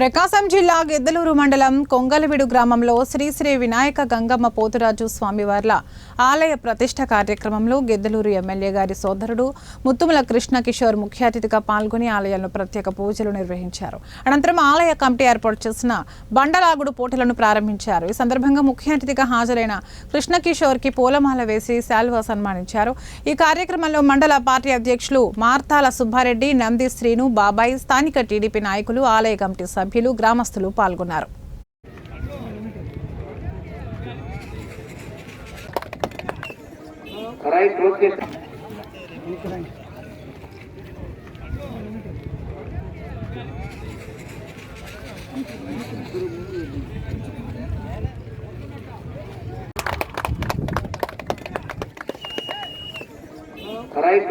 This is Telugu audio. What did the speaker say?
ప్రకాశం జిల్లా గిద్దలూరు మండలం కొంగలవిడు గ్రామంలో శ్రీ వినాయక గంగమ్మ పోతురాజు స్వామివార్ల ఆలయ ప్రతిష్ఠ కార్యక్రమంలో గిద్దలూరు ఎమ్మెల్యే గారి సోదరుడు ముత్తుముల కృష్ణ కిషోర్ ముఖ్య అతిథిగా పాల్గొని ఆలయంలో ప్రత్యేక పూజలు నిర్వహించారు. అనంతరం ఆలయ కమిటీ ఏర్పాటు చేసిన బండలాగుడు పోటీలను ప్రారంభించారు. ఈ సందర్భంగా ముఖ్య అతిథిగా హాజరైన కృష్ణ కిషోర్ కి పూలమాల వేసి శాల్వా సన్మానించారు. ఈ కార్యక్రమంలో మండల పార్టీ అధ్యక్షులు మార్తాల సుబ్బారెడ్డి, నంది శ్రీను, బాబాయ్, స్థానిక టీడీపీ నాయకులు, ఆలయ కమిటీ సభ్యులు, గ్రామస్తులు పాల్గొన్నారు. Right,